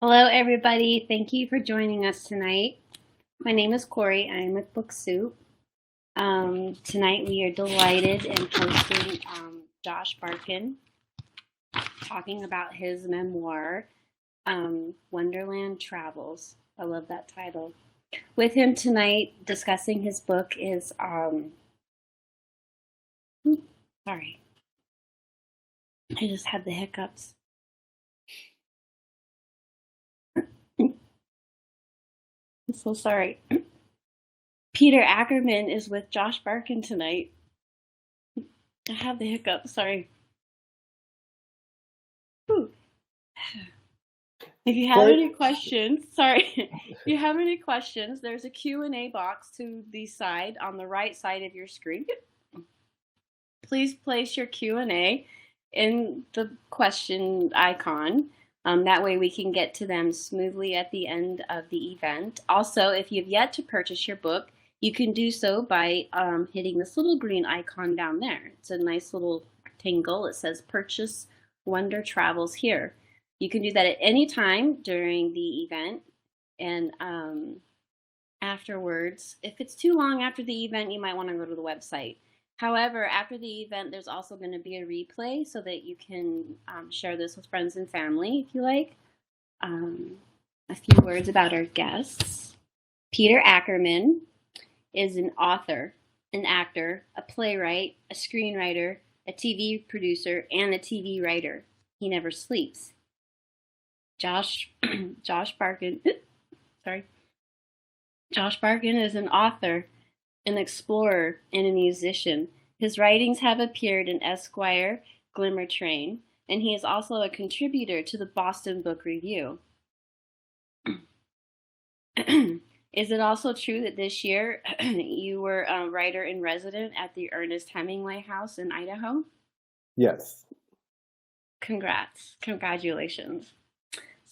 Hello, everybody. Thank you for joining us tonight. My name is Corey. I'm with Book Soup. Tonight, we are delighted in hosting Josh Barkan talking about his memoir, Wonderland Travels. I love that title. With him tonight, discussing his book is, sorry, I just had the hiccups. I'm so sorry. Peter Ackerman is with Josh Barkan tonight. I have the hiccups, sorry. Whew. If you have any questions, sorry, if you have any questions, there's a Q&A box to the side on the right side of your screen. Please place your Q&A in the question icon. That way we can get to them smoothly at the end of the event. Also, if you've yet to purchase your book, you can do so by hitting this little green icon down there. It's a nice little rectangle. It says Purchase Wonder Travels here. You can do that at any time during the event, and afterwards, if it's too long after the event, you might want to go to the website. However, after the event, there's also going to be a replay so that you can share this with friends and family if you like. A few words about our guests. Peter Ackerman is an author, an actor, a playwright, a screenwriter, a TV producer, and a TV writer. He never sleeps. Josh Barkan, sorry. Josh Barkan is an author, an explorer, and a musician. His writings have appeared in Esquire, Glimmer Train, and he is also a contributor to the Boston Book Review. Is it also true that this year you were a writer in resident at the Ernest Hemingway House in Idaho? Yes. Congrats. Congratulations.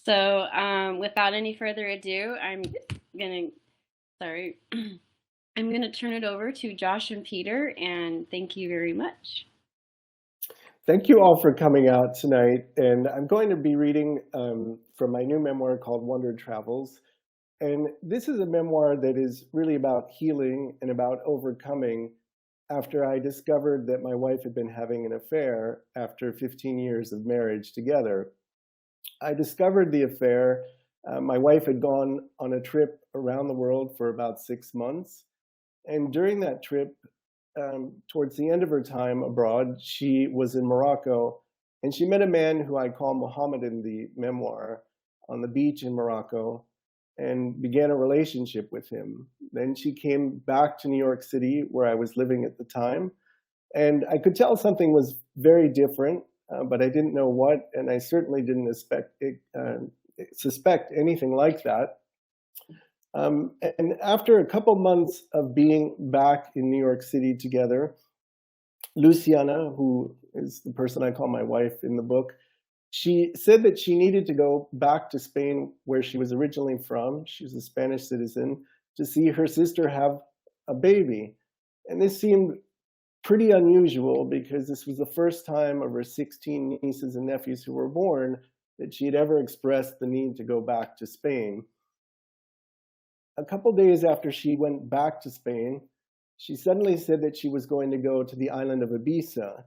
So without any further ado, I'm going to turn it over to Josh and Peter, and thank you very much. Thank you all for coming out tonight. And I'm going to be reading from my new memoir called Wonder Travels. And this is a memoir that is really about healing and about overcoming after I discovered that my wife had been having an affair after 15 years of marriage together. I discovered the affair. My wife had gone on a trip around the world for about 6 months. And during that trip, towards the end of her time abroad, she was in Morocco, and she met a man who I call Muhammad in the memoir on the beach in Morocco and began a relationship with him. Then she came back to New York City, where I was living at the time, and I could tell something was very different, but I didn't know what, and I certainly didn't suspect anything like that. And after a couple months of being back in New York City together, Luciana, who is the person I call my wife in the book, she said that she needed to go back to Spain, where she was originally from. She was a Spanish citizen, to see her sister have a baby. And this seemed pretty unusual because this was the first time of her 16 nieces and nephews who were born that she had ever expressed the need to go back to Spain. A couple days after she went back to Spain, she suddenly said that she was going to go to the island of Ibiza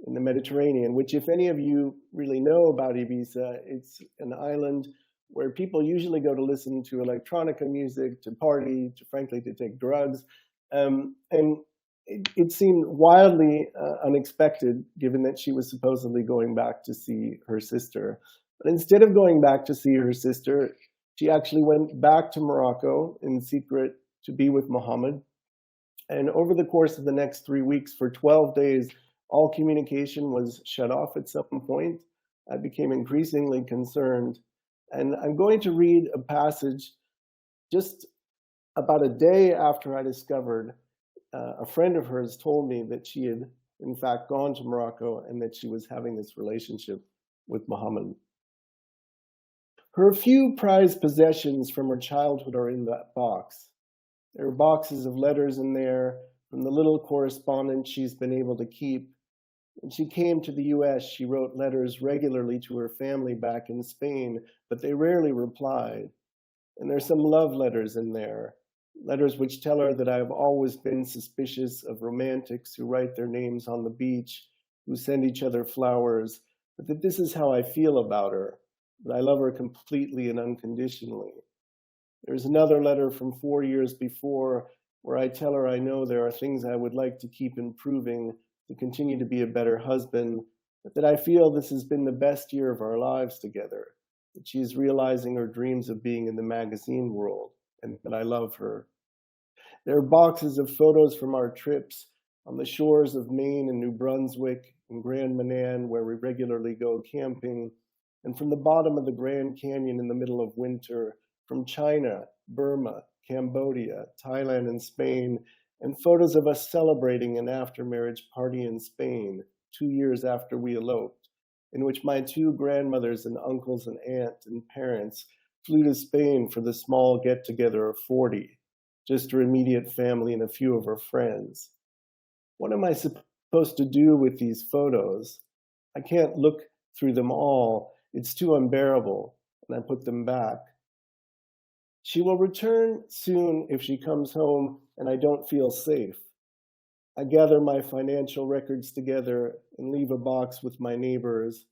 in the Mediterranean, which, if any of you really know about Ibiza, it's an island where people usually go to listen to electronica music, to party, to frankly, to take drugs. And it seemed wildly unexpected, given that she was supposedly going back to see her sister. But instead of going back to see her sister, she actually went back to Morocco in secret to be with Muhammad. And over the course of the next 3 weeks, for 12 days, all communication was shut off at some point. I became increasingly concerned. And I'm going to read a passage just about a day after I discovered a friend of hers told me that she had, in fact, gone to Morocco and that she was having this relationship with Muhammad. Her few prized possessions from her childhood are in that box. There are boxes of letters in there from the little correspondence she's been able to keep. When she came to the US, she wrote letters regularly to her family back in Spain, but they rarely replied. And there's some love letters in there, letters which tell her that I have always been suspicious of romantics who write their names on the beach, who send each other flowers, but that this is how I feel about her, that I love her completely and unconditionally. There's another letter from 4 years before where I tell her I know there are things I would like to keep improving to continue to be a better husband, but that I feel this has been the best year of our lives together, that she is realizing her dreams of being in the magazine world, and that I love her. There are boxes of photos from our trips on the shores of Maine and New Brunswick and Grand Manan, where we regularly go camping, and from the bottom of the Grand Canyon in the middle of winter, from China, Burma, Cambodia, Thailand, and Spain, and photos of us celebrating an after-marriage party in Spain 2 years after we eloped, in which my two grandmothers and uncles and aunt and parents flew to Spain for the small get-together of 40, just her immediate family and a few of her friends. What am I supposed to do with these photos? I can't look through them all. It's too unbearable, and I put them back. She will return soon if she comes home and I don't feel safe. I gather my financial records together and leave a box with my neighbors.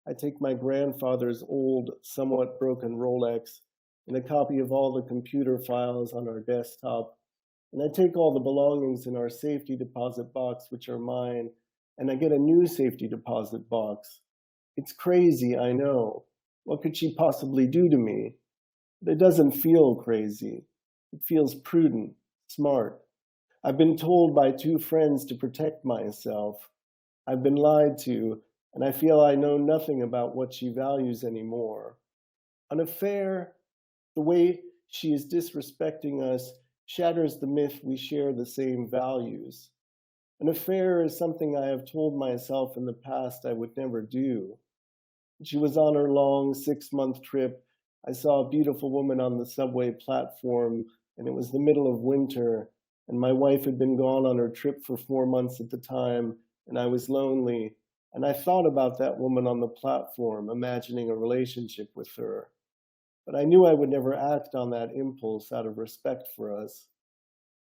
I take my grandfather's old, somewhat broken Rolex and a copy of all the computer files on our desktop, and I take all the belongings in our safety deposit box, which are mine, and I get a new safety deposit box. It's crazy, I know. What could she possibly do to me? But it doesn't feel crazy. It feels prudent, smart. I've been told by two friends to protect myself. I've been lied to, and I feel I know nothing about what she values anymore. An affair, the way she is disrespecting us, shatters the myth we share the same values. An affair is something I have told myself in the past I would never do. She was on her long 6-month trip. I saw a beautiful woman on the subway platform, and it was the middle of winter, and my wife had been gone on her trip for 4 months at the time, and I was lonely, and I thought about that woman on the platform, imagining a relationship with her. But I knew I would never act on that impulse out of respect for us.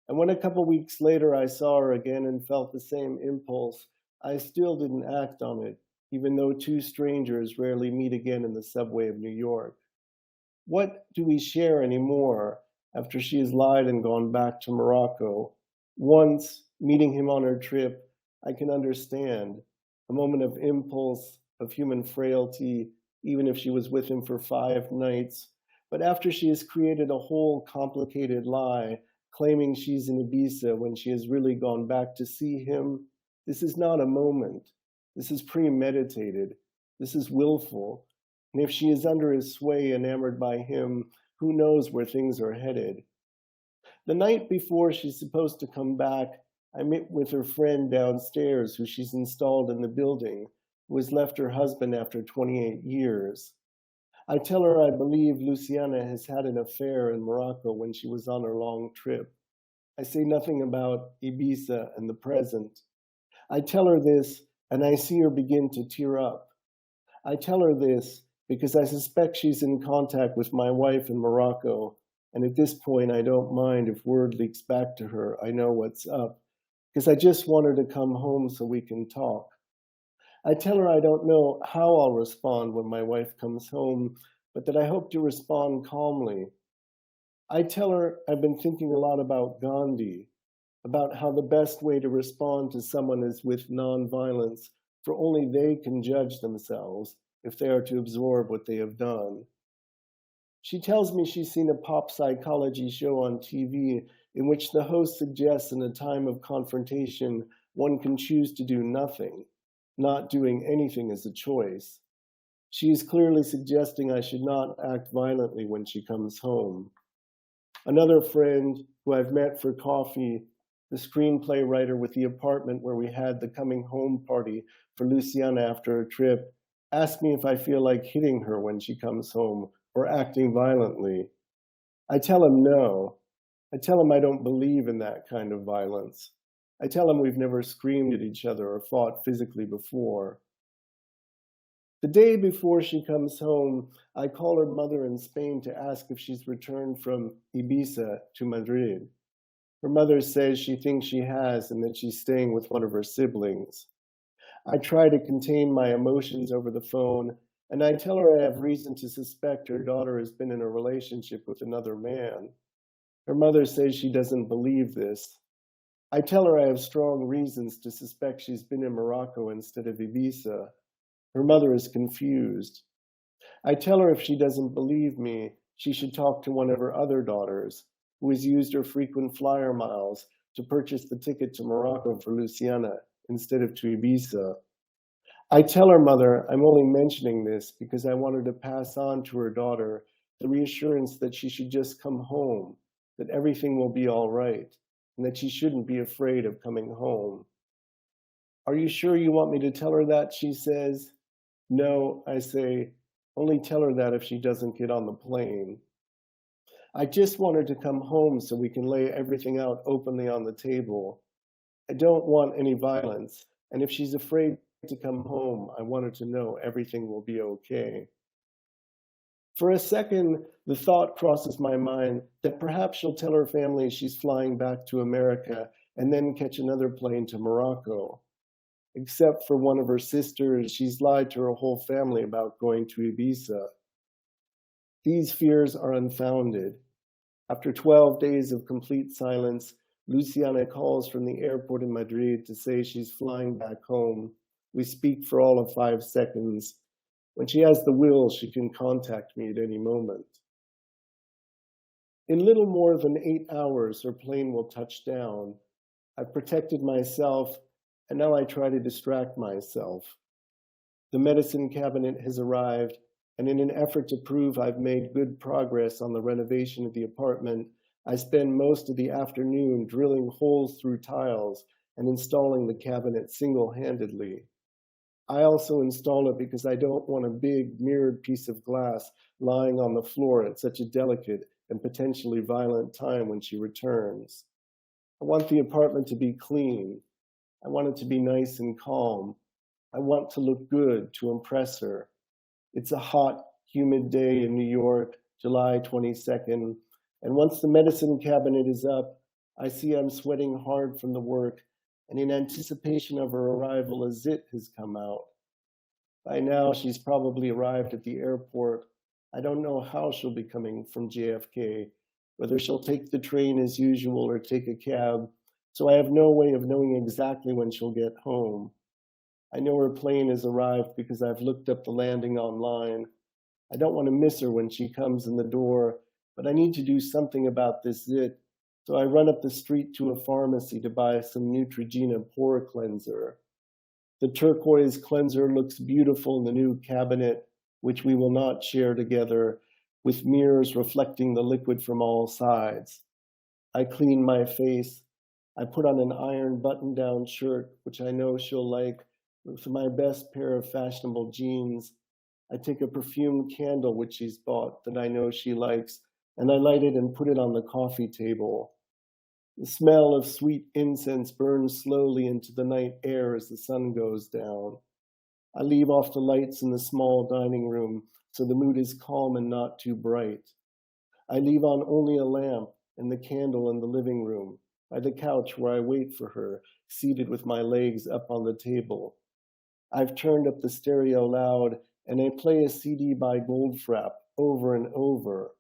And when a couple weeks later I saw her again and felt the same impulse, I still didn't act on it, even though two strangers rarely meet again in the subway of New York. What do we share anymore after she has lied and gone back to Morocco? Once, meeting him on her trip, I can understand. A moment of impulse, of human frailty, even if she was with him for 5 nights. But after she has created a whole complicated lie, claiming she's in Ibiza when she has really gone back to see him, this is not a moment. This is premeditated. This is willful. And if she is under his sway, enamored by him, who knows where things are headed? The night before she's supposed to come back, I met with her friend downstairs who she's installed in the building, who has left her husband after 28 years. I tell her I believe Luciana has had an affair in Morocco when she was on her long trip. I say nothing about Ibiza and the present. I tell her this, and I see her begin to tear up. I tell her this because I suspect she's in contact with my wife in Morocco, and at this point I don't mind if word leaks back to her. I know what's up, because I just want her to come home so we can talk. I tell her I don't know how I'll respond when my wife comes home, but that I hope to respond calmly. I tell her I've been thinking a lot about Gandhi, about how the best way to respond to someone is with nonviolence, for only they can judge themselves if they are to absorb what they have done. She tells me she's seen a pop psychology show on TV in which the host suggests in a time of confrontation, one can choose to do nothing. Not doing anything is a choice. She is clearly suggesting I should not act violently when she comes home. Another friend who I've met for coffee, the screenplay writer with the apartment where we had the coming home party for Luciana after her trip, asked me if I feel like hitting her when she comes home or acting violently. I tell him no. I tell him I don't believe in that kind of violence. I tell him we've never screamed at each other or fought physically before. The day before she comes home, I call her mother in Spain to ask if she's returned from Ibiza to Madrid. Her mother says she thinks she has and that she's staying with one of her siblings. I try to contain my emotions over the phone, and I tell her I have reason to suspect her daughter has been in a relationship with another man. Her mother says she doesn't believe this. I tell her I have strong reasons to suspect she's been in Morocco instead of Ibiza. Her mother is confused. I tell her if she doesn't believe me, she should talk to one of her other daughters, who has used her frequent flyer miles to purchase the ticket to Morocco for Luciana instead of to Ibiza. I tell her mother I'm only mentioning this because I want her to pass on to her daughter the reassurance that she should just come home, that everything will be all right, and that she shouldn't be afraid of coming home. Are you sure you want me to tell her that? She says. No, I say, only tell her that if she doesn't get on the plane. I just want her to come home so we can lay everything out openly on the table. I don't want any violence, and if she's afraid to come home, I want her to know everything will be okay. For a second, the thought crosses my mind that perhaps she'll tell her family she's flying back to America and then catch another plane to Morocco. Except for one of her sisters, she's lied to her whole family about going to Ibiza. These fears are unfounded. After 12 days of complete silence, Luciana calls from the airport in Madrid to say she's flying back home. We speak for all of 5 seconds. When she has the will, she can contact me at any moment. In little more than 8 hours, her plane will touch down. I've protected myself, and now I try to distract myself. The medicine cabinet has arrived, and in an effort to prove I've made good progress on the renovation of the apartment, I spend most of the afternoon drilling holes through tiles and installing the cabinet single-handedly. I also install it because I don't want a big mirrored piece of glass lying on the floor at such a delicate and potentially violent time when she returns. I want the apartment to be clean. I want it to be nice and calm. I want to look good to impress her. It's a hot, humid day in New York, July 22nd, and once the medicine cabinet is up, I see I'm sweating hard from the work, and in anticipation of her arrival, a zit has come out. By now, she's probably arrived at the airport. I don't know how she'll be coming from JFK, whether she'll take the train as usual or take a cab, so I have no way of knowing exactly when she'll get home. I know her plane has arrived because I've looked up the landing online. I don't want to miss her when she comes in the door, but I need to do something about this zit, so I run up the street to a pharmacy to buy some Neutrogena pore cleanser. The turquoise cleanser looks beautiful in the new cabinet, which we will not share together, with mirrors reflecting the liquid from all sides. I clean my face. I put on an iron button-down shirt, which I know she'll like, with my best pair of fashionable jeans. I take a perfumed candle, which she's bought, that I know she likes, and I light it and put it on the coffee table. The smell of sweet incense burns slowly into the night air as the sun goes down. I leave off the lights in the small dining room so the mood is calm and not too bright. I leave on only a lamp and the candle in the living room, by the couch where I wait for her, seated with my legs up on the table. I've turned up the stereo loud, and I play a CD by Goldfrapp over and over.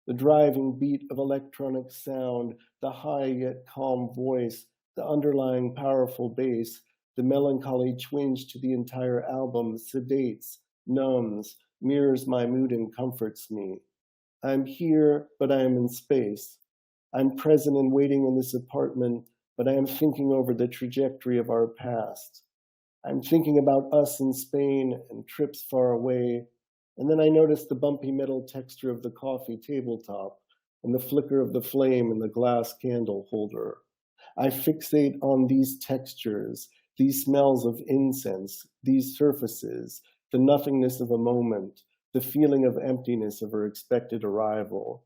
The driving beat of electronic sound, the high yet calm voice, the underlying powerful bass, the melancholy twinge to the entire album sedates, numbs, mirrors my mood and comforts me. I'm here, but I am in space. I'm present and waiting in this apartment, but I am thinking over the trajectory of our past. I'm thinking about us in Spain and trips far away, and then I notice the bumpy metal texture of the coffee tabletop and the flicker of the flame in the glass candle holder. I fixate on these textures, these smells of incense, these surfaces, the nothingness of a moment, the feeling of emptiness of her expected arrival.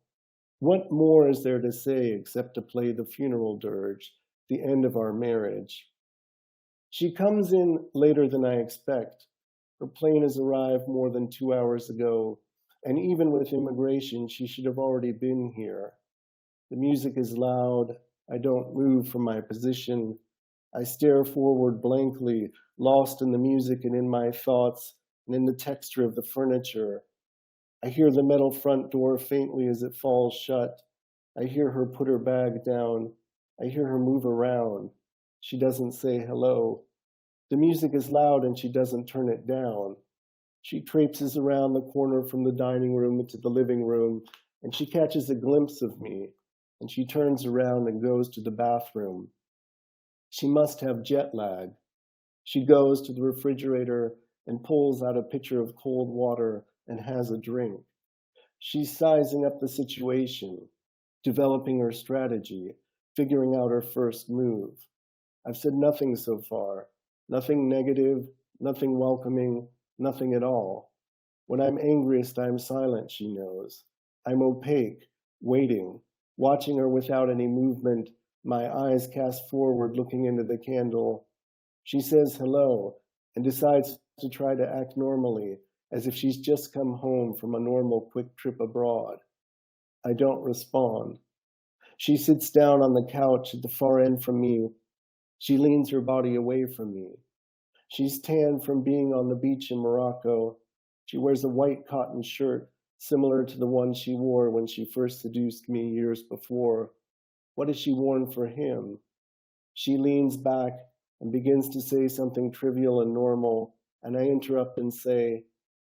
What more is there to say except to play the funeral dirge, the end of our marriage. She comes in later than I expect. Her plane has arrived more than 2 hours ago, and even with immigration, she should have already been here. The music is loud. I don't move from my position. I stare forward blankly, lost in the music and in my thoughts and in the texture of the furniture. I hear the metal front door faintly as it falls shut. I hear her put her bag down. I hear her move around. She doesn't say hello. The music is loud and she doesn't turn it down. She traipses around the corner from the dining room into the living room, and she catches a glimpse of me, and she turns around and goes to the bathroom. She must have jet lag. She goes to the refrigerator and pulls out a pitcher of cold water and has a drink. She's sizing up the situation, developing her strategy, figuring out her first move. I've said nothing so far, nothing negative, nothing welcoming, nothing at all. When I'm angriest, I'm silent, she knows. I'm opaque, waiting, watching her without any movement, my eyes cast forward, looking into the candle. She says hello and decides to try to act normally, as if she's just come home from a normal quick trip abroad. I don't respond. She sits down on the couch at the far end from me. She leans her body away from me. She's tanned from being on the beach in Morocco. She wears a white cotton shirt, similar to the one she wore when she first seduced me years before. What has she worn for him? She leans back and begins to say something trivial and normal, and I interrupt and say,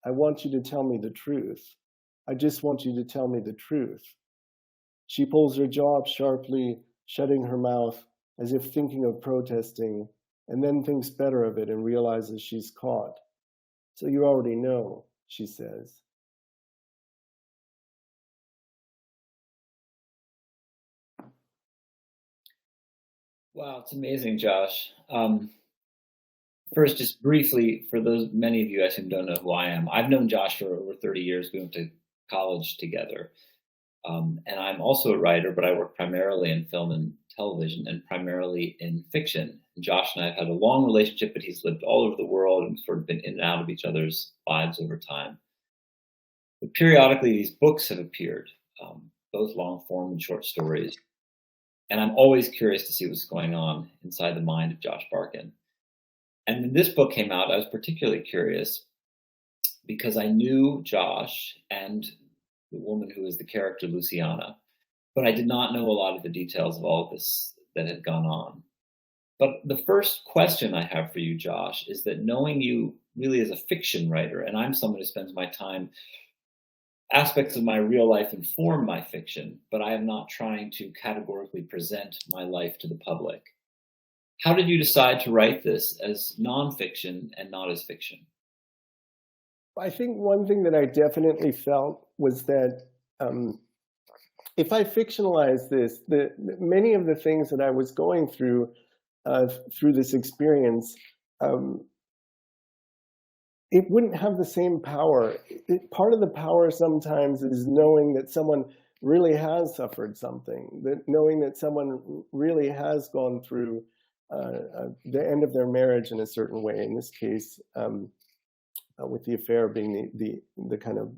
I want you to tell me the truth. I just want you to tell me the truth. She pulls her jaw up sharply, shutting her mouth, as if thinking of protesting, and then thinks better of it and realizes she's caught. So you already know, she says. Wow, it's amazing, Josh. First, just briefly, for those many of you guys who don't know who I am, I've known Josh for over 30 years. We went to college together. And I'm also a writer, but I work primarily in film and television and primarily in fiction. And Josh and I have had a long relationship, but he's lived all over the world and sort of been in and out of each other's lives over time. But periodically, these books have appeared, both long form and short stories. And I'm always curious to see what's going on inside the mind of Josh Barkan. And when this book came out, I was particularly curious because I knew Josh and the woman who is the character Luciana, but I did not know a lot of the details of all of this that had gone on. But the first question I have for you, Josh, is that knowing you really as a fiction writer, and I'm someone who spends my time, aspects of my real life inform my fiction, but I am not trying to categorically present my life to the public. How did you decide to write this as nonfiction and not as fiction? I think one thing that I definitely felt was that if I fictionalize this, many of the things that I was going through this experience, it wouldn't have the same power. Part of the power sometimes is knowing that someone really has suffered something, that knowing that someone really has gone through the end of their marriage in a certain way. In this case, with the affair being the kind of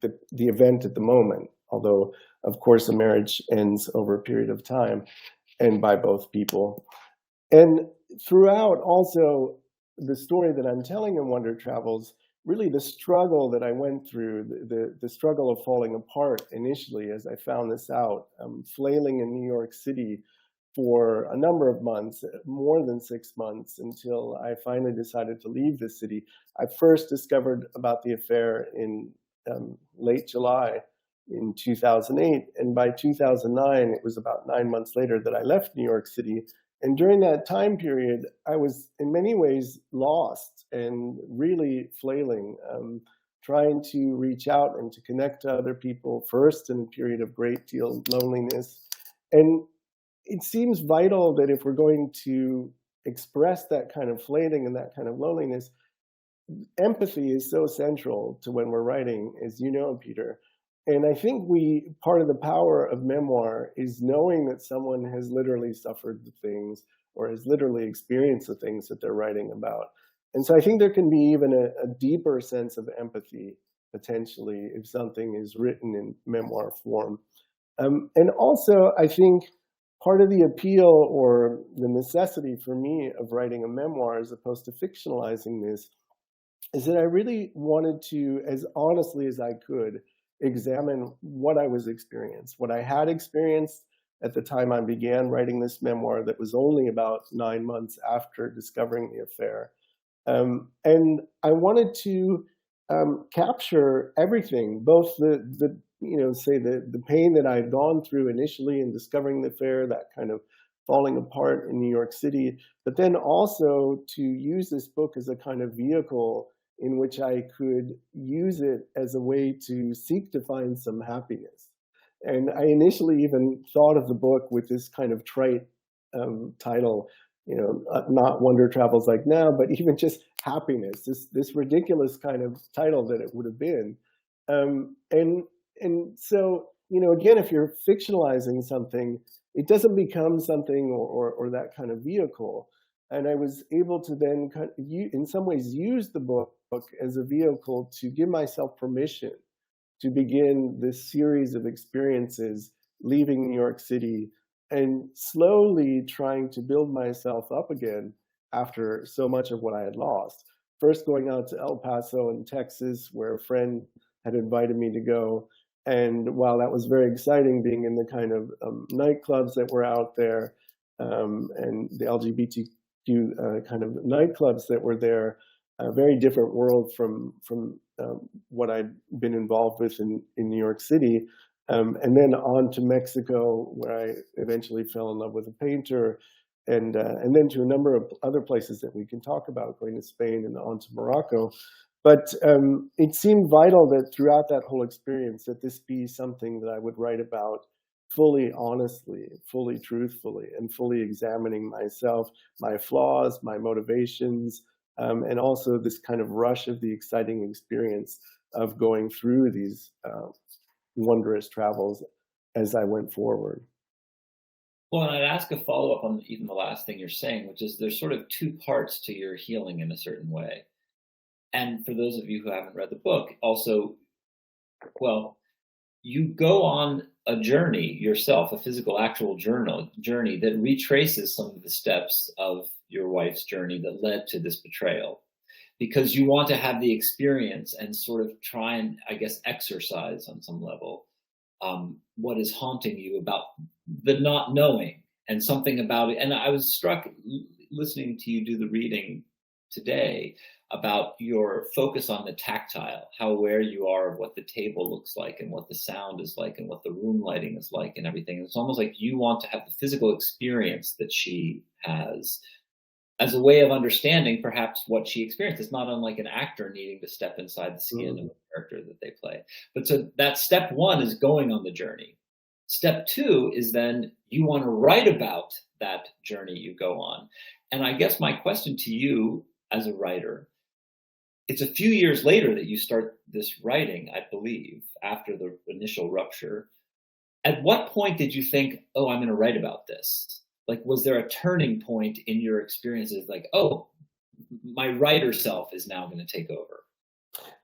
the event at the moment, although of course a marriage ends over a period of time and by both people. And throughout also the story that I'm telling in Wonder Travels, really the struggle that I went through, the struggle of falling apart initially as I found this out, flailing in New York City for a number of months, more than 6 months, until I finally decided to leave the city. I first discovered about the affair in late July in 2008. And by 2009, it was about 9 months later that I left New York City. And during that time period, I was in many ways lost and really flailing, trying to reach out and to connect to other people, first in a period of great deal of loneliness. And it seems vital that if we're going to express that kind of flailing and that kind of loneliness, empathy is so central to when we're writing, as you know, Peter. And I think part of the power of memoir is knowing that someone has literally suffered the things or has literally experienced the things that they're writing about. And so I think there can be even a deeper sense of empathy, potentially, if something is written in memoir form. And also, I think part of the appeal or the necessity for me of writing a memoir as opposed to fictionalizing this is that I really wanted to, as honestly as I could, examine what I was experienced, what I had experienced at the time I began writing this memoir that was only about 9 months after discovering the affair. And I wanted to capture everything, both the say the pain that I had gone through initially in discovering the affair, that kind of falling apart in New York City, but then also to use this book as a kind of vehicle in which I could use it as a way to seek to find some happiness. And I initially even thought of the book with this kind of trite title, not Wonder Travels Like Now, but even just happiness, this ridiculous kind of title that it would have been. And so, again, if you're fictionalizing something, it doesn't become something or that kind of vehicle. And I was able to then, in some ways, use the book as a vehicle to give myself permission to begin this series of experiences leaving New York City and slowly trying to build myself up again after so much of what I had lost. First going out to El Paso in Texas, where a friend had invited me to go. And while that was very exciting, being in the kind of nightclubs that were out there and the LGBTQ kind of nightclubs that were there, a very different world from what I'd been involved with in New York City. And then on to Mexico, where I eventually fell in love with a painter, and then to a number of other places that we can talk about, going to Spain and on to Morocco. But it seemed vital that throughout that whole experience that this be something that I would write about fully honestly, fully truthfully, and fully examining myself, my flaws, my motivations, and also this kind of rush of the exciting experience of going through these wondrous travels as I went forward. Well, and I'd ask a follow-up on even the last thing you're saying, which is there's sort of two parts to your healing in a certain way. And for those of you who haven't read the book, also, well, you go on a journey yourself, a physical, actual journey that retraces some of the steps of your wife's journey that led to this betrayal, because you want to have the experience and sort of try and, I guess, exercise on some level what is haunting you about the not knowing and something about it. And I was struck listening to you do the reading today about your focus on the tactile, how aware you are of what the table looks like and what the sound is like and what the room lighting is like and everything. It's almost like you want to have the physical experience that she has as a way of understanding perhaps what she experienced. It's not unlike an actor needing to step inside the skin of a character that they play. But so that step one is going on the journey. Step two is then you want to write about that journey you go on. And I guess my question to you as a writer, it's a few years later that you start this writing, I believe, after the initial rupture. At what point did you think, oh, I'm going to write about this? Like, was there a turning point in your experiences? Like, oh, my writer self is now going to take over.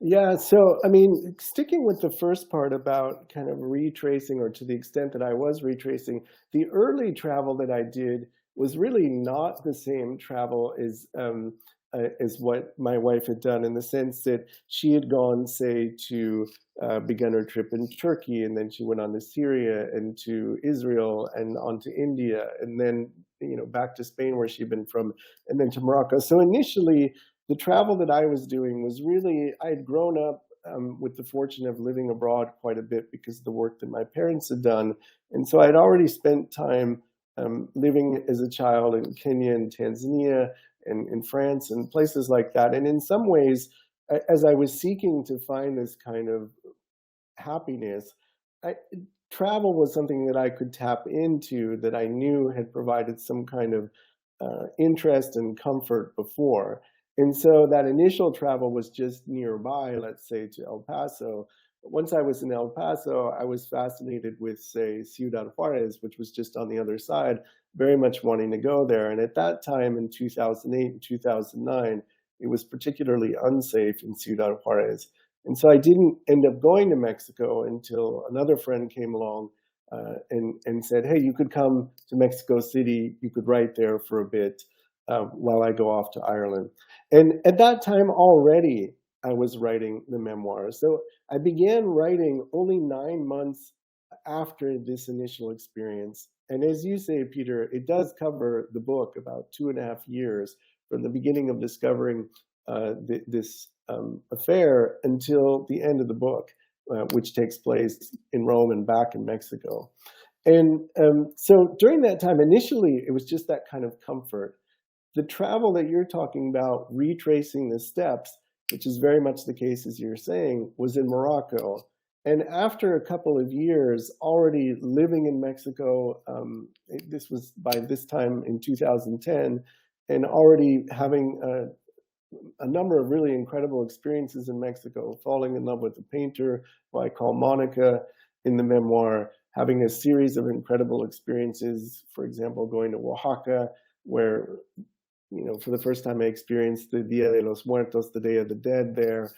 Yeah, so, I mean, sticking with the first part about kind of retracing, or to the extent that I was retracing, the early travel that I did was really not the same travel as what my wife had done, in the sense that she had gone, say, to begun her trip in Turkey, and then she went on to Syria and to Israel and on to India, and then back to Spain where she'd been from, and then to Morocco. So initially, the travel that I was doing was really, I had grown up with the fortune of living abroad quite a bit because of the work that my parents had done, and so I'd already spent time living as a child in Kenya and Tanzania and in France and places like that. And in some ways, as I was seeking to find this kind of happiness, travel was something that I could tap into, that I knew had provided some kind of interest and comfort before. And so that initial travel was just nearby, let's say to El Paso once I was in El Paso, I was fascinated with, say, Ciudad Juarez, which was just on the other side, very much wanting to go there. And at that time in 2008 and 2009, it was particularly unsafe in Ciudad Juarez. And so I didn't end up going to Mexico until another friend came along and said, hey, you could come to Mexico City, you could write there for a bit while I go off to Ireland. And at that time already, I was writing the memoir. So I began writing only 9 months after this initial experience. And as you say, Peter, it does cover the book about 2.5 years from the beginning of discovering this affair until the end of the book, which takes place in Rome and back in Mexico. And so during that time, initially, it was just that kind of comfort. The travel that you're talking about, retracing the steps, which is very much the case, as you're saying, was in Morocco. And after a couple of years already living in Mexico, this was by this time in 2010, and already having a number of really incredible experiences in Mexico, falling in love with a painter who I call Monica in the memoir, having a series of incredible experiences, for example, going to Oaxaca, where, you know, for the first time I experienced the Dia de los Muertos, the Day of the Dead there,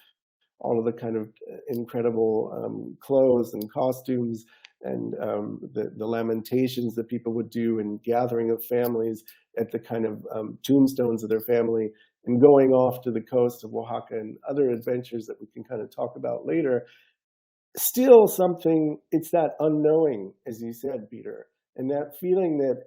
all of the kind of incredible clothes and costumes and the lamentations that people would do and gathering of families at the kind of tombstones of their family, and going off to the coast of Oaxaca and other adventures that we can kind of talk about later. Still something, it's that unknowing, as you said, Peter, and that feeling that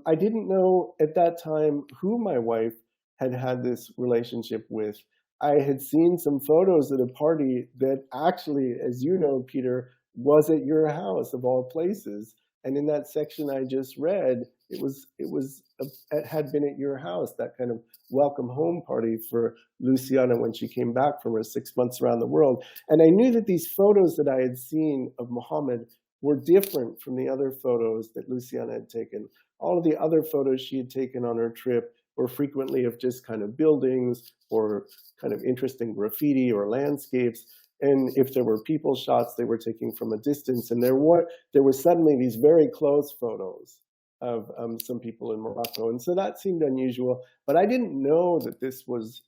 I didn't know at that time who my wife had had this relationship with. I had seen some photos at a party that actually, as you know, Peter, was at your house of all places. And in that section I just read, it had been at your house, that kind of welcome home party for Luciana when she came back from her 6 months around the world. And I knew that these photos that I had seen of Mohammed were different from the other photos that Luciana had taken. All of the other photos she had taken on her trip were frequently of just kind of buildings or kind of interesting graffiti or landscapes. And if there were people shots, they were taking from a distance. And there were suddenly these very close photos of some people in Morocco. And so that seemed unusual. But I didn't know that this was,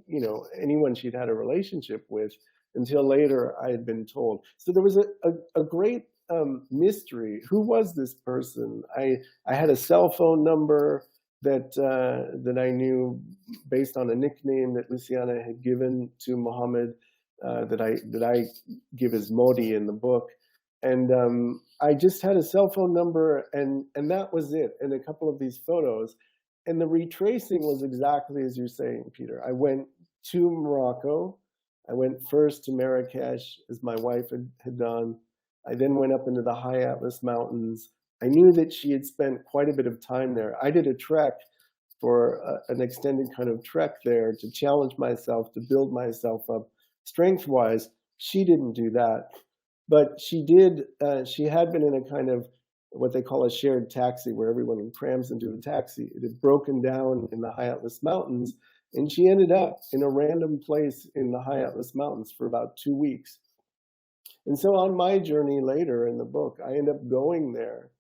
you know, anyone she'd had a relationship with until later I had been told. So there was a great mystery. Who was this person? I had a cell phone number that I knew based on a nickname that Luciana had given to Mohammed, that I give as Modi in the book. And I just had a cell phone number, and that was it, and a couple of these photos. And the retracing was exactly as you're saying, Peter. I went to Morocco. I went first to Marrakesh, as my wife had done. I then went up into the high Atlas Mountains. I knew that she had spent quite a bit of time there. I did a trek for an extended kind of trek there to challenge myself, to build myself up strength-wise. She didn't do that, but she did. She had been in a kind of what they call a shared taxi, where everyone crams into a taxi. It had broken down in the high Atlas Mountains, and she ended up in a random place in the high Atlas Mountains for about 2 weeks. And so on my journey later in the book, I end up going there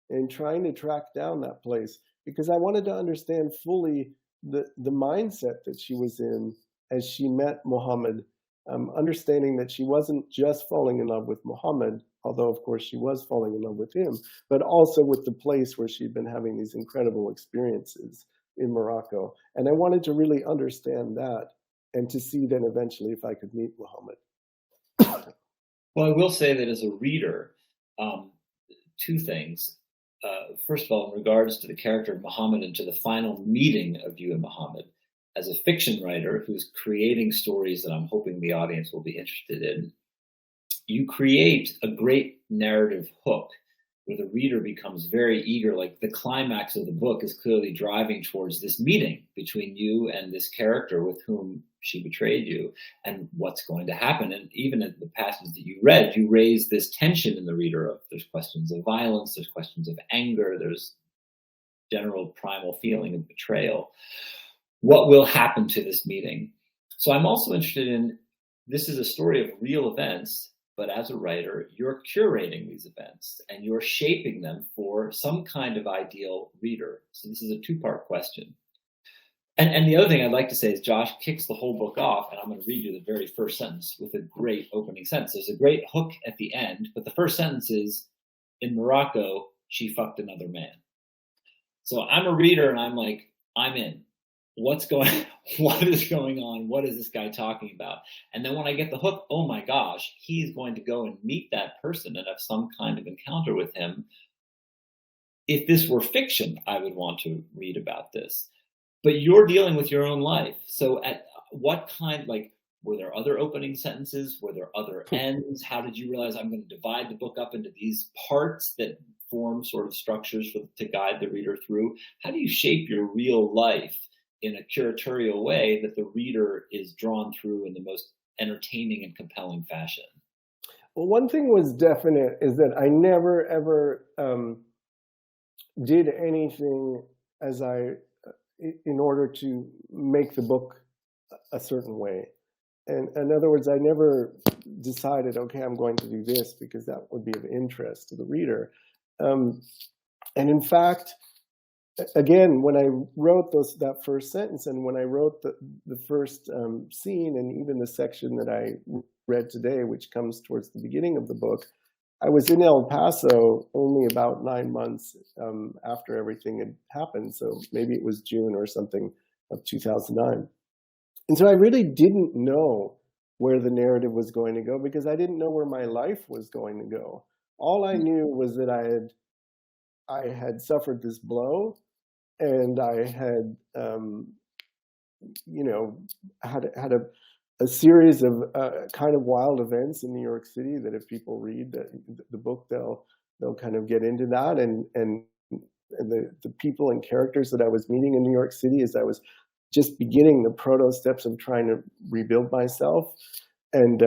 and trying to track down that place, because I wanted to understand fully the mindset that she was in as she met Mohammed, understanding that she wasn't just falling in love with Mohammed, although of course she was falling in love with him, but also with the place where she'd been having these incredible experiences in Morocco. And I wanted to really understand that, and to see then eventually if I could meet Mohammed. Well, I will say that as a reader, two things. First of all, in regards to the character of Muhammad and to the final meeting of you and Muhammad, as a fiction writer who's creating stories that I'm hoping the audience will be interested in, you create a great narrative hook where the reader becomes very eager. Like the climax of the book is clearly driving towards this meeting between you and this character with whom she betrayed you, and what's going to happen. And even in the passage that you read, you raise this tension in the reader of there's questions of violence, there's questions of anger, there's general primal feeling of betrayal. What will happen to this meeting? So I'm also interested in, this is a story of real events but as a writer, you're curating these events and you're shaping them for some kind of ideal reader. So this is a two-part question. And the other thing I'd like to say is Josh kicks the whole book off, and I'm going to read you the very first sentence with a great opening sentence. There's a great hook at the end, but the first sentence is, in Morocco, she fucked another man. So I'm a reader, and I'm like, I'm in. What is going on? What is this guy talking about? And then when I get the hook, oh my gosh, he's going to go and meet that person and have some kind of encounter with him. If this were fiction, I would want to read about this. But you're dealing with your own life. So at what kind, like, were there other opening sentences? Were there other ends? How did you realize I'm going to divide the book up into these parts that form sort of structures to guide the reader through? How do you shape your real life in a curatorial way that the reader is drawn through in the most entertaining and compelling fashion? Well, one thing was definite is that I never, ever did anything in order to make the book a certain way. And in other words, I never decided, okay, I'm going to do this because that would be of interest to the reader. And in fact, again, when I wrote that first sentence and when I wrote the first scene and even the section that I read today, which comes towards the beginning of the book, I was in El Paso only about 9 months after everything had happened. So maybe it was June or something of 2009. And so I really didn't know where the narrative was going to go because I didn't know where my life was going to go. All I knew was that I had suffered this blow and I had, had a series of kind of wild events in New York City that if people read the book, they'll kind of get into that. And the people and characters that I was meeting in New York City as I was just beginning the proto steps of trying to rebuild myself and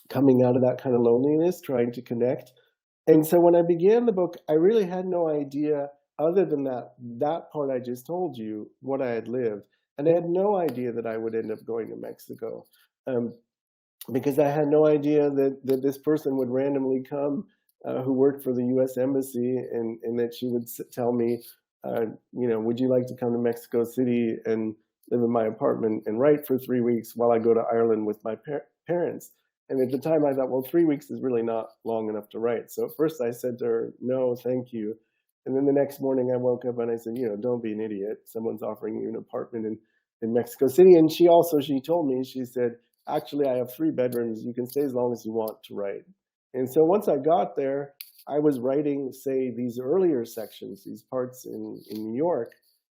coming out of that kind of loneliness, trying to connect. And so when I began the book, I really had no idea other than that part I just told you, what I had lived. And I had no idea that I would end up going to Mexico because I had no idea that this person would randomly come who worked for the U.S. Embassy and that she would tell me, would you like to come to Mexico City and live in my apartment and write for 3 weeks while I go to Ireland with my parents? And at the time I thought, well, 3 weeks is really not long enough to write. So at first I said to her, no, thank you. And then the next morning I woke up and I said, don't be an idiot. Someone's offering you an apartment in Mexico City. And she told me, she said, actually, I have 3 bedrooms. You can stay as long as you want to write. And so once I got there, I was writing, say, these earlier sections, these parts in New York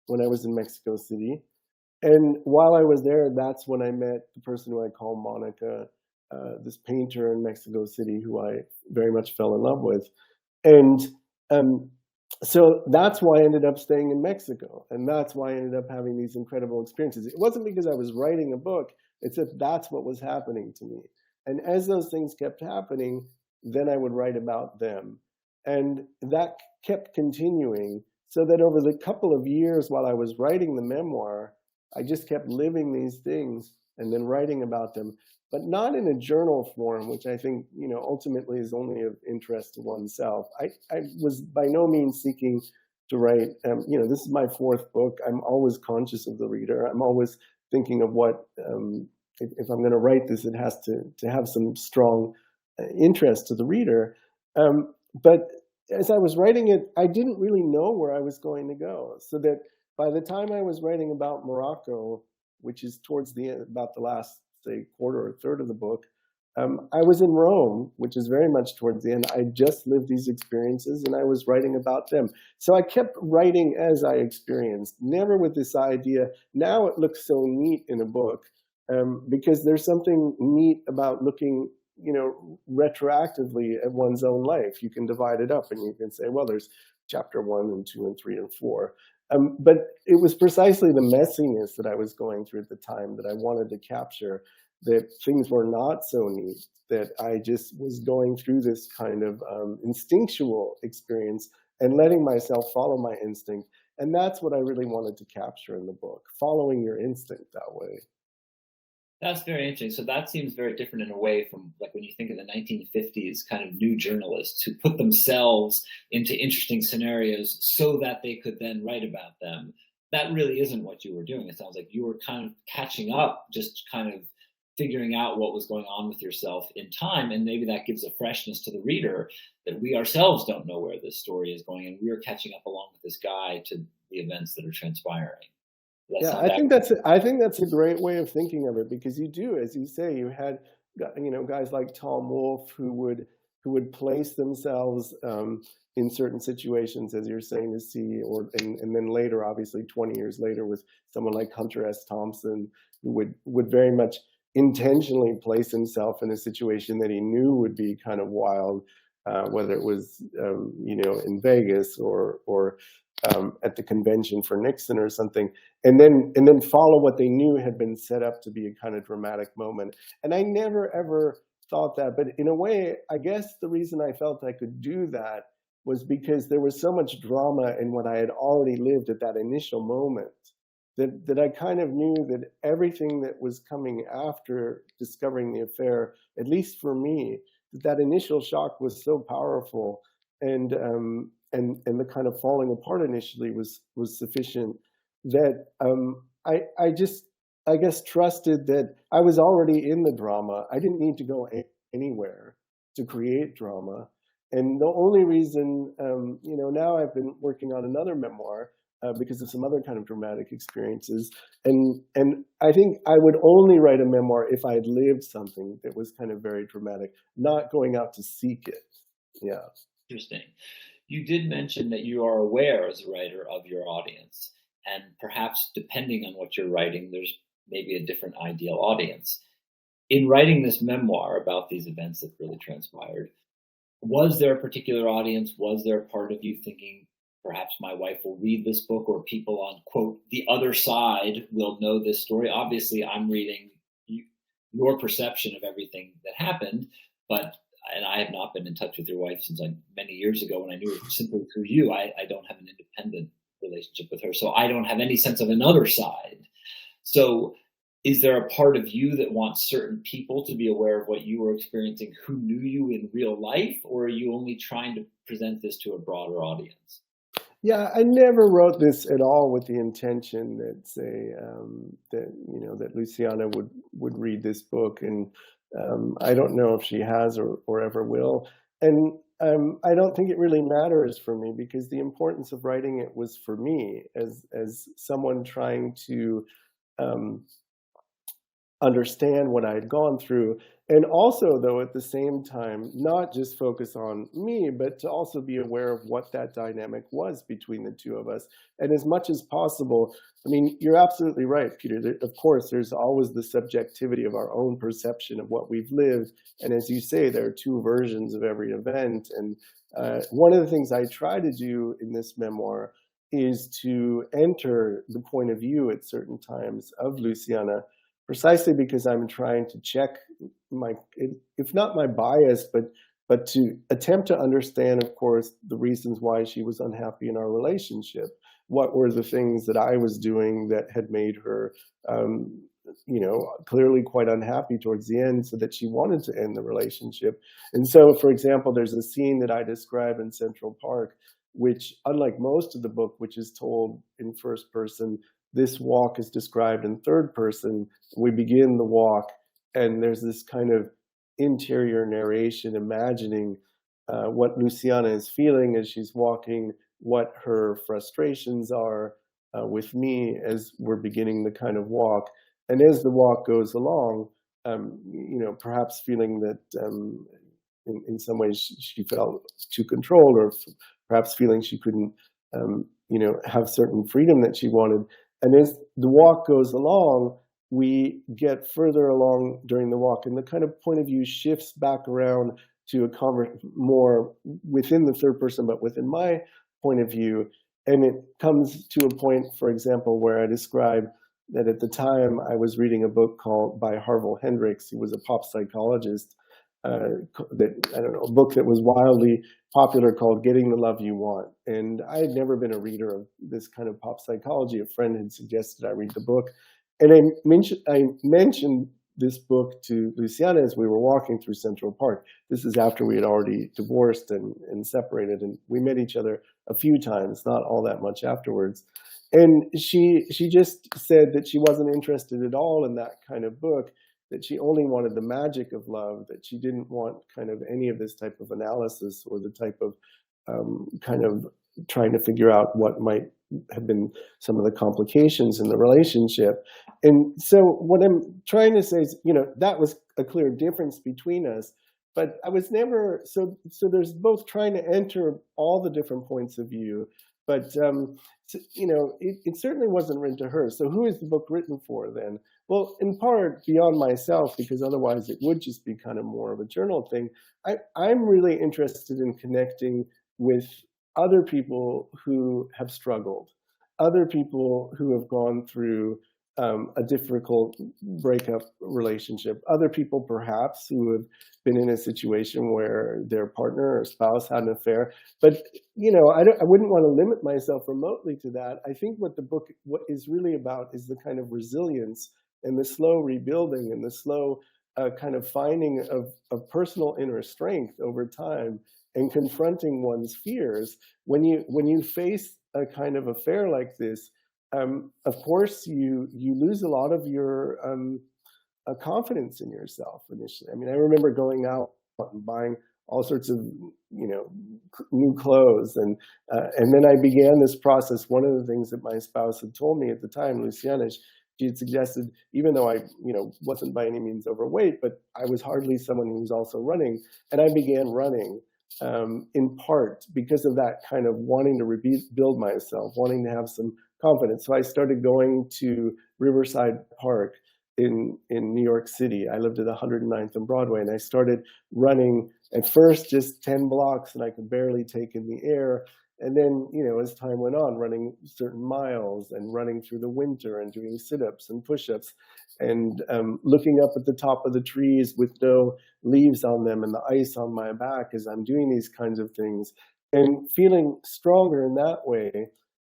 when I was in Mexico City. And while I was there, that's when I met the person who I call Monica, this painter in Mexico City who I very much fell in love with. And so that's why I ended up staying in Mexico. And that's why I ended up having these incredible experiences. It wasn't because I was writing a book. It's that that's what was happening to me. And as those things kept happening, then I would write about them. And that kept continuing so that over the couple of years while I was writing the memoir, I just kept living these things and then writing about them, but not in a journal form, which I think, ultimately is only of interest to oneself. I was by no means seeking to write, this is my 4th book. I'm always conscious of the reader. I'm always thinking of what, if I'm going to write this, it has to have some strong interest to the reader. But as I was writing it, I didn't really know where I was going to go. So that by the time I was writing about Morocco, which is towards the end, about the last, say, quarter or third of the book, I was in Rome, which is very much towards the end. I just lived these experiences and I was writing about them. So I kept writing as I experienced, never with this idea. Now it looks so neat in a book because there's something neat about looking retroactively at one's own life. You can divide it up and you can say, well, there's chapter 1 and 2 and 3 and 4. But it was precisely the messiness that I was going through at the time that I wanted to capture, that things were not so neat, that I just was going through this kind of instinctual experience and letting myself follow my instinct. And that's what I really wanted to capture in the book, following your instinct that way. That's very interesting. So that seems very different in a way from like when you think of the 1950s kind of new journalists who put themselves into interesting scenarios so that they could then write about them. That really isn't what you were doing. It sounds like you were kind of catching up, just kind of figuring out what was going on with yourself in time. And maybe that gives a freshness to the reader that we ourselves don't know where this story is going. And we're catching up along with this guy to the events that are transpiring. Yeah, I think that's a great way of thinking of it, because you do, as you say, you had guys like Tom Wolfe who would place themselves in certain situations, as you're saying, to see, and then later, obviously 20 years later, with someone like Hunter S. Thompson, who would very much intentionally place himself in a situation that he knew would be kind of wild, whether it was in Vegas or at the convention for Nixon or something, and then follow what they knew had been set up to be a kind of dramatic moment. And I never ever thought that, but in a way, I guess the reason I felt I could do that was because there was so much drama in what I had already lived at that initial moment, that I kind of knew that everything that was coming after discovering the affair, at least for me, that initial shock was so powerful, and the kind of falling apart initially was sufficient, that I guess trusted that I was already in the drama. I didn't need to go anywhere to create drama. And the only reason, now I've been working on another memoir because of some other kind of dramatic experiences. And I think I would only write a memoir if I had lived something that was kind of very dramatic, not going out to seek it. Yeah. Interesting. You did mention that you are aware as a writer of your audience, and perhaps depending on what you're writing, there's maybe a different ideal audience. In writing this memoir about these events that really transpired, was there a particular audience? Was there a part of you thinking, perhaps my wife will read this book, or people on, quote, the other side will know this story? Obviously, I'm reading your perception of everything that happened, and I have not been in touch with your wife since many years ago when I knew her simply through you. I don't have an independent relationship with her, so I don't have any sense of another side. So is there a part of you that wants certain people to be aware of what you were experiencing who knew you in real life, or are you only trying to present this to a broader audience? Yeah, I never wrote this at all with the intention that Luciana would read this book, and I don't know if she has or ever will. And I don't think it really matters for me, because the importance of writing it was for me as someone trying to understand what I had gone through. And also, though, at the same time, not just focus on me, but to also be aware of what that dynamic was between the two of us. And as much as possible, I mean, you're absolutely right, Peter. Of course, there's always the subjectivity of our own perception of what we've lived. And as you say, there are two versions of every event. And one of the things I try to do in this memoir is to enter the point of view at certain times of Luciana, precisely because I'm trying to check if not my bias, but to attempt to understand, of course, the reasons why she was unhappy in our relationship. What were the things that I was doing that had made her, clearly quite unhappy towards the end, so that she wanted to end the relationship. And so, for example, there's a scene that I describe in Central Park, which, unlike most of the book, which is told in first person, this walk is described in third person. We begin the walk, and there's this kind of interior narration, imagining what Luciana is feeling as she's walking, what her frustrations are with me as we're beginning the kind of walk. And as the walk goes along, perhaps feeling that in some ways she felt too controlled, or perhaps feeling she couldn't, have certain freedom that she wanted. And as the walk goes along, we get further along during the walk, and the kind of point of view shifts back around to more within the third person, but within my point of view. And it comes to a point, for example, where I describe that at the time I was reading a book by Harville Hendrix, who was a pop psychologist, a book that was wildly popular, called Getting the Love You Want. And I had never been a reader of this kind of pop psychology. A friend had suggested I read the book. And I mentioned this book to Luciana as we were walking through Central Park. This is after we had already divorced and separated, and we met each other a few times, not all that much afterwards. And she just said that she wasn't interested at all in that kind of book, that she only wanted the magic of love, that she didn't want kind of any of this type of analysis or the type of kind of trying to figure out what might have been some of the complications in the relationship. And so what I'm trying to say is, that was a clear difference between us, but I was never, so there's both trying to enter all the different points of view, but it certainly wasn't written to her. So who is the book written for then? Well, in part beyond myself, because otherwise it would just be kind of more of a journal thing. I'm really interested in connecting with other people who have struggled, other people who have gone through a difficult breakup relationship, other people perhaps who have been in a situation where their partner or spouse had an affair. But I wouldn't want to limit myself remotely to that. I think what the book is really about is the kind of resilience and the slow rebuilding and the slow kind of finding of personal inner strength over time, and confronting one's fears. When you face a kind of affair like this, of course you lose a lot of your confidence in yourself initially. I mean, I remember going out and buying all sorts of new clothes, and then I began this process. One of the things that my spouse had told me at the time, Luciana, she had suggested, even though I wasn't by any means overweight, but I was hardly someone who was also running, and I began running. In part because of that kind of wanting to rebuild myself, wanting to have some confidence. So I started going to Riverside Park in New York City. I lived at 109th and Broadway, and I started running at first just 10 blocks, and I could barely take in the air. And then, as time went on, running certain miles and running through the winter and doing sit-ups and push-ups and looking up at the top of the trees with no leaves on them and the ice on my back as I'm doing these kinds of things, and feeling stronger in that way.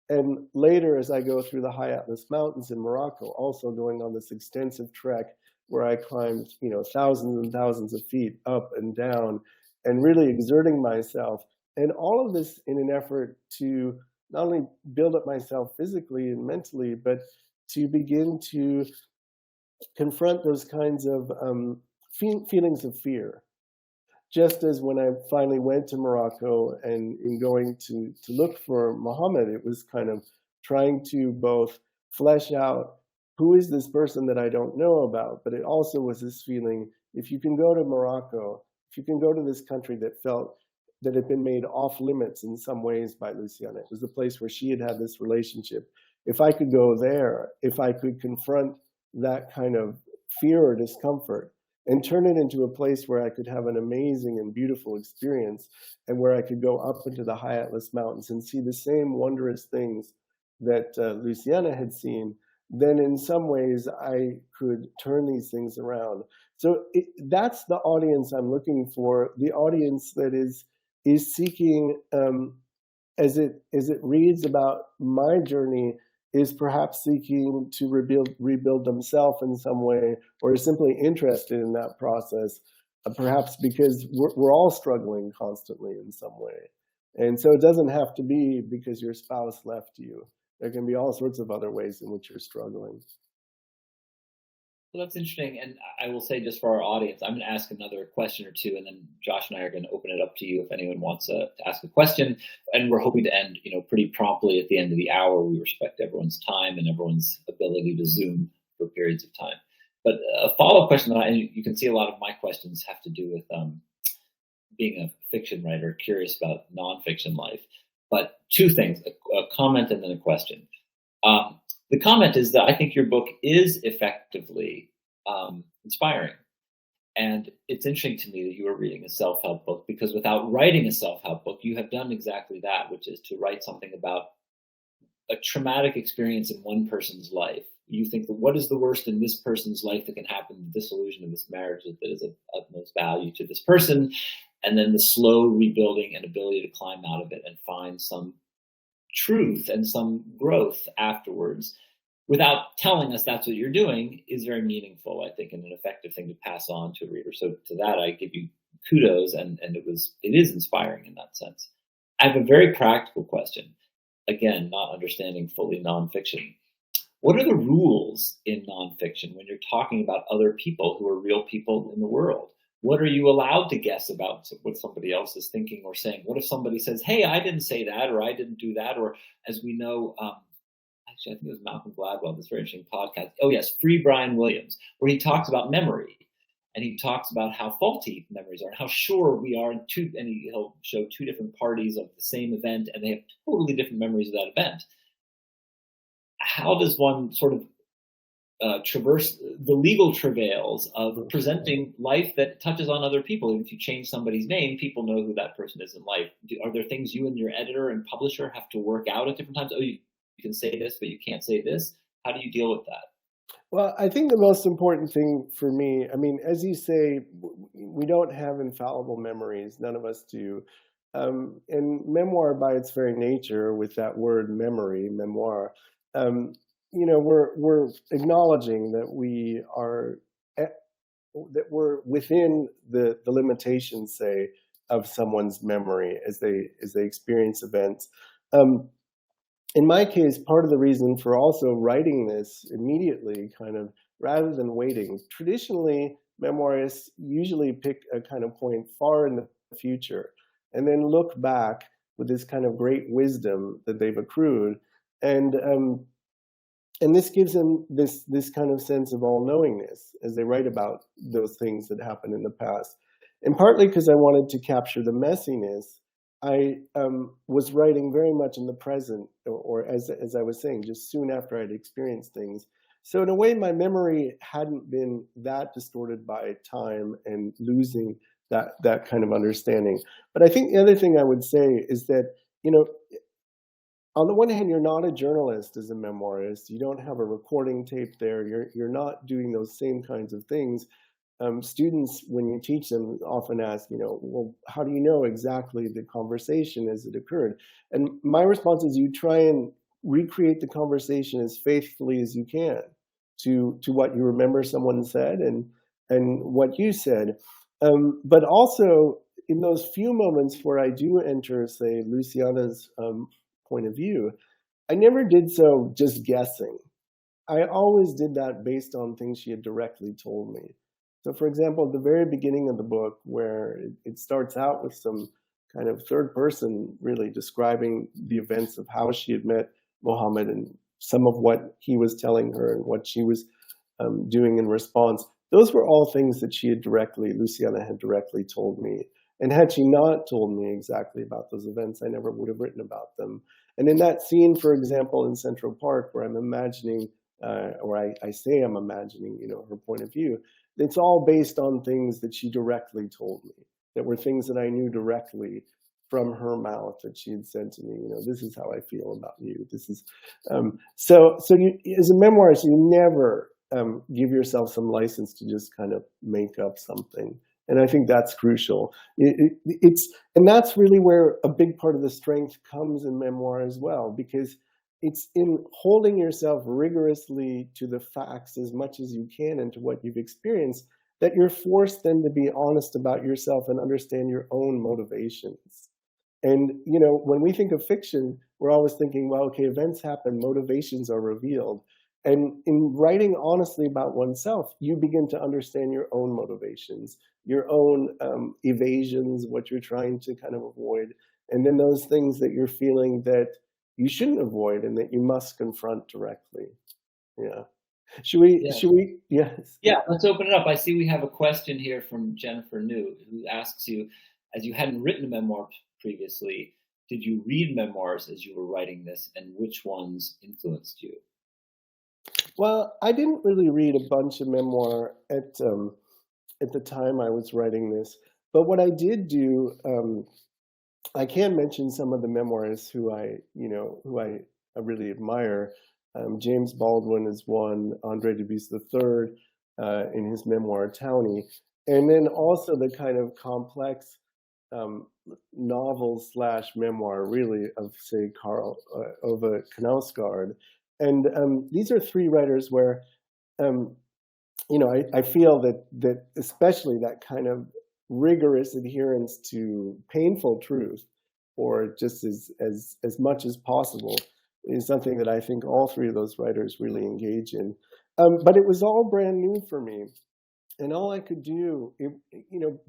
And later, as I go through the high Atlas Mountains in Morocco, also going on this extensive trek where I climbed, thousands and thousands of feet up and down, and really exerting myself. And all of this in an effort to not only build up myself physically and mentally, but to begin to confront those kinds of feelings of fear. Just as when I finally went to Morocco and in going to look for Muhammad, it was kind of trying to both flesh out who is this person that I don't know about, but it also was this feeling, if you can go to Morocco, if you can go to this country that felt that had been made off limits in some ways by Luciana. It was the place where she had had this relationship. If I could go there, if I could confront that kind of fear or discomfort and turn it into a place where I could have an amazing and beautiful experience, and where I could go up into the high Atlas Mountains and see the same wondrous things that Luciana had seen, then in some ways I could turn these things around. So that's the audience I'm looking for, the audience that is seeking, as it reads about my journey, is perhaps seeking to rebuild themselves in some way, or is simply interested in that process, perhaps because we're all struggling constantly in some way. And so it doesn't have to be because your spouse left you. There can be all sorts of other ways in which you're struggling. Well, that's interesting. And I will say, just for our audience, I'm going to ask another question or two, and then Josh and I are going to open it up to you if anyone wants to ask a question. And we're hoping to end, pretty promptly at the end of the hour. We respect everyone's time and everyone's ability to Zoom for periods of time. But a follow-up question, and you can see a lot of my questions have to do with being a fiction writer, curious about nonfiction life. But two things, a comment and then a question. The comment is that I think your book is effectively inspiring. And it's interesting to me that you are reading a self-help book, because without writing a self-help book, you have done exactly that, which is to write something about a traumatic experience in one person's life. You think, that what is the worst in this person's life that can happen, the dissolution of this marriage that is of utmost value to this person, and then the slow rebuilding and ability to climb out of it and find some truth and some growth afterwards. without telling us that's what you're doing is very meaningful, I think, and an effective thing to pass on to a reader. So to that, I give you kudos, and it is inspiring in that sense. I have a very practical question. Again, not understanding fully nonfiction. What are the rules in nonfiction when you're talking about other people who are real people in the world? What are you allowed to guess about what somebody else is thinking or saying? What if somebody says, "Hey, I didn't say that," or "I didn't do that," or as we know, actually, I think it was Malcolm Gladwell, this very interesting podcast. Oh yes, Free Brian Williams, where he talks about memory, and he talks about how faulty memories are, and how sure we are. And he'll show two different parties of the same event, and they have totally different memories of that event. How does one sort of traverse the legal travails of presenting life that touches on other people? Even if you change somebody's name, people know who that person is in life. Are there things you and your editor and publisher have to work out at different times? Oh, you can say this, but you can't say this. How do you deal with that? Well, I think the most important thing for me, I mean, as you say, we don't have infallible memories. None of us do. And memoir, by its very nature, with that word memory, memoir, we're acknowledging that we're within the limitations, say, of someone's memory as they experience events. In my case, part of the reason for also writing this immediately, kind of rather than waiting, traditionally memoirists usually pick a kind of point far in the future and then look back with this kind of great wisdom that they've accrued, and this gives them this kind of sense of all-knowingness as they write about those things that happened in the past. And partly because I wanted to capture the messiness, I was writing very much in the present, or as I was saying, just soon after I'd experienced things. So in a way, my memory hadn't been that distorted by time and losing that kind of understanding. But I think the other thing I would say is that, on the one hand, you're not a journalist as a memoirist. You don't have a recording tape there. You're not doing those same kinds of things. Students, when you teach them, often ask, well, how do you know exactly the conversation as it occurred? And my response is you try and recreate the conversation as faithfully as you can to what you remember someone said and what you said. But also in those few moments where I do enter, say, Luciana's point of view, I never did so just guessing. I always did that based on things she had directly told me. So, for example, at the very beginning of the book, where it starts out with some kind of third person really describing the events of how she had met Mohammed and some of what he was telling her and what she was doing in response, those were all things that Luciana had directly told me. And had she not told me exactly about those events, I never would have written about them. And in that scene, for example, in Central Park, where I'm imagining, or I say I'm imagining, her point of view, it's all based on things that she directly told me, that were things that I knew directly from her mouth that she had said to me. This is how I feel about you. This is so you, as a memoirist, you never give yourself some license to just kind of make up something. And I think that's crucial. And that's really where a big part of the strength comes in memoir as well, because it's in holding yourself rigorously to the facts as much as you can and to what you've experienced that you're forced then to be honest about yourself and understand your own motivations. And, when we think of fiction, we're always thinking, well, okay, events happen, motivations are revealed. And in writing honestly about oneself, you begin to understand your own motivations, your own evasions, what you're trying to kind of avoid, and then those things that you're feeling that you shouldn't avoid and that you must confront directly. Yeah. Should we? Yes. Yeah, let's open it up. I see we have a question here from Jennifer New, who asks you, as you hadn't written a memoir previously, did you read memoirs as you were writing this, and which ones influenced you? Well, I didn't really read a bunch of memoir at the time I was writing this, but what I did do, I can mention some of the memoirists who I really admire. James Baldwin is one, Andre Dubus III in his memoir Townie, and then also the kind of complex novel / memoir, really, of, say, Karl Ove Knausgaard. And these are three writers where, I feel that especially that kind of rigorous adherence to painful truth, or just as much as possible, is something that I think all three of those writers really engage in. But it was all brand new for me. And all I could do,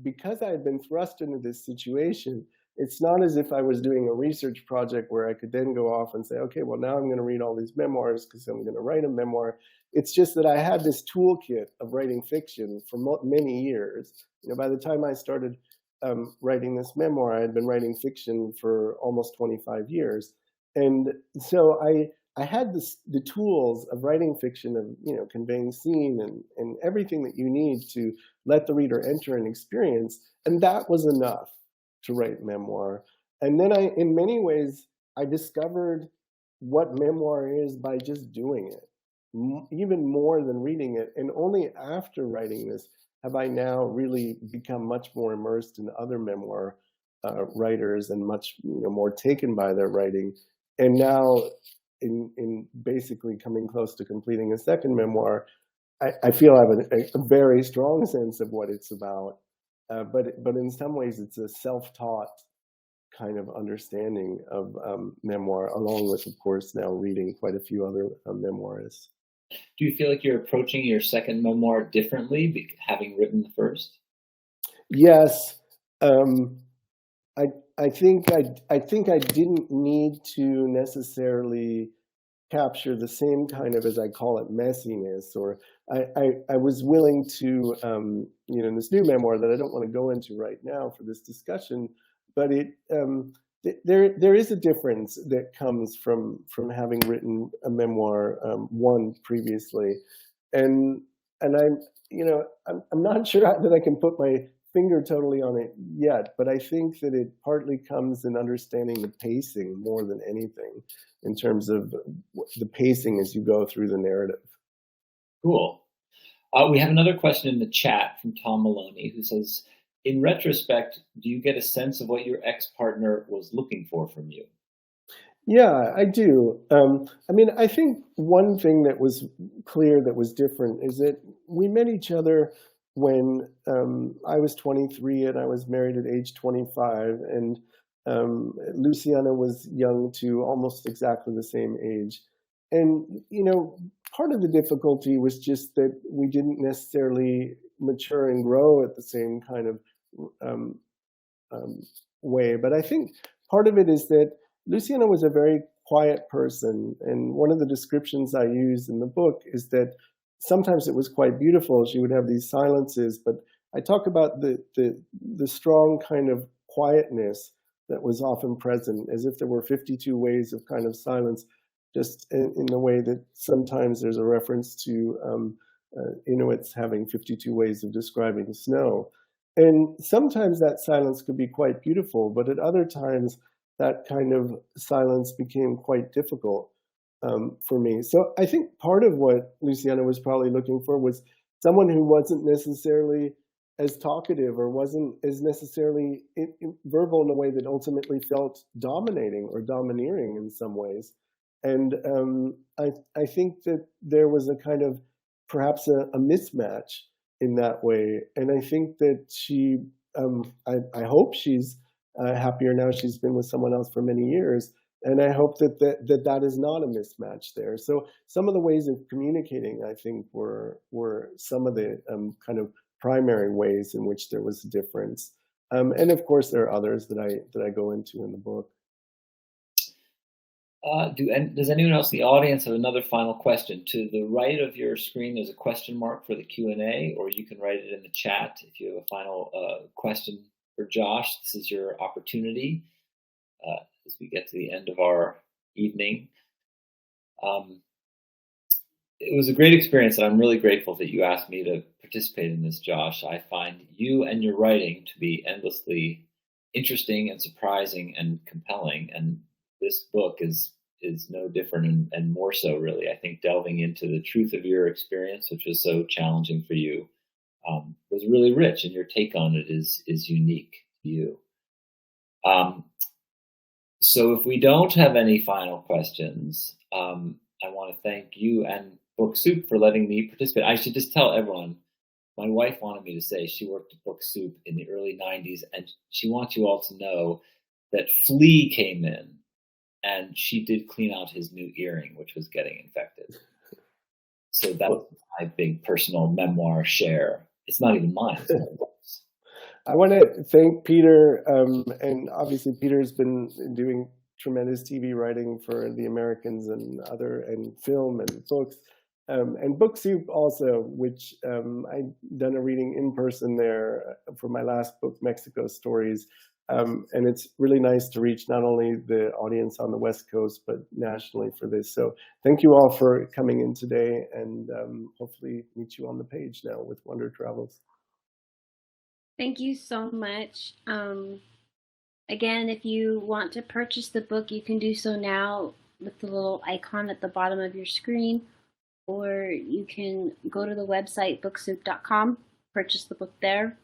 because I had been thrust into this situation, it's not as if I was doing a research project where I could then go off and say, okay, well, now I'm going to read all these memoirs because I'm going to write a memoir. It's just that I had this toolkit of writing fiction for many years. By the time I started writing this memoir, I had been writing fiction for almost 25 years. And so I had the tools of writing fiction, of conveying scene and everything that you need to let the reader enter an experience, and that was enough to write memoir. And then in many ways, I discovered what memoir is by just doing it, even more than reading it. And only after writing this have I now really become much more immersed in other memoir writers and much more taken by their writing. And now, in basically coming close to completing a second memoir, I feel I have a very strong sense of what it's about. But in some ways, it's a self-taught kind of understanding of memoir, along with, of course, now reading quite a few other memoirists. Do you feel like you're approaching your second memoir differently, having written the first? Yes. I think I didn't need to necessarily capture the same kind of, as I call it, messiness, or I was willing to, in this new memoir that I don't want to go into right now for this discussion, but there is a difference that comes from having written a memoir one previously, and I'm not sure that I can put my finger totally on it yet, but I think that it partly comes in understanding the pacing more than anything, in terms of the pacing as you go through the narrative. Cool. We have another question in the chat from Tom Maloney, who says, in retrospect, do you get a sense of what your ex-partner was looking for from you? Yeah, I do. I think one thing that was clear that was different is that we met each other when I was 23 and I was married at age 25, and Luciana was young too, almost exactly the same age. And, part of the difficulty was just that we didn't necessarily mature and grow at the same kind of way. But I think part of it is that Luciana was a very quiet person. And one of the descriptions I use in the book is that sometimes it was quite beautiful. She would have these silences, but I talk about the strong kind of quietness that was often present, as if there were 52 ways of kind of silence, just in the way that sometimes there's a reference to Inuits having 52 ways of describing snow. And sometimes that silence could be quite beautiful, but at other times that kind of silence became quite difficult for me. So I think part of what Luciana was probably looking for was someone who wasn't necessarily as talkative or wasn't as necessarily verbal in a way that ultimately felt dominating or domineering in some ways. And I think that there was a kind of perhaps a mismatch in that way. And I think that she, I hope she's happier now. She's been with someone else for many years. And I hope that is not a mismatch there. So some of the ways of communicating, I think, were some of the kind of primary ways in which there was a difference. And of course, there are others that I go into in the book. Does anyone else in the audience have another final question? To the right of your screen, there's a question mark for the Q&A, or you can write it in the chat if you have a final question for Josh. This is your opportunity as we get to the end of our evening. It was a great experience, and I'm really grateful that you asked me to participate in this, Josh. I find you and your writing to be endlessly interesting and surprising and compelling, and this book is no different and more so, really. I think delving into the truth of your experience, which was so challenging for you, was really rich, and your take on it is unique to you. So if we don't have any final questions, I want to thank you and Book Soup for letting me participate. I should just tell everyone, my wife wanted me to say she worked at Book Soup in the early 90s, and she wants you all to know that Flea came in, and she did clean out his new earring, which was getting infected. So that was my big personal memoir share. It's not even mine. I want to thank Peter, and obviously Peter's been doing tremendous TV writing for The Americans and film and books, and Book Soup also, which I've done a reading in person there for my last book, Mexico Stories, and it's really nice to reach not only the audience on the West Coast, but nationally for this. So thank you all for coming in today, and hopefully meet you on the page now with Wonder Travels. Thank you so much. Again, if you want to purchase the book, you can do so now with the little icon at the bottom of your screen, or you can go to the website booksoup.com, purchase the book there.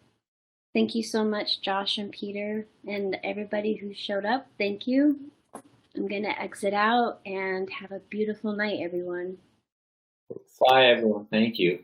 Thank you so much, Josh and Peter, and everybody who showed up. Thank you. I'm going to exit out, and have a beautiful night, everyone. Bye, everyone. Thank you.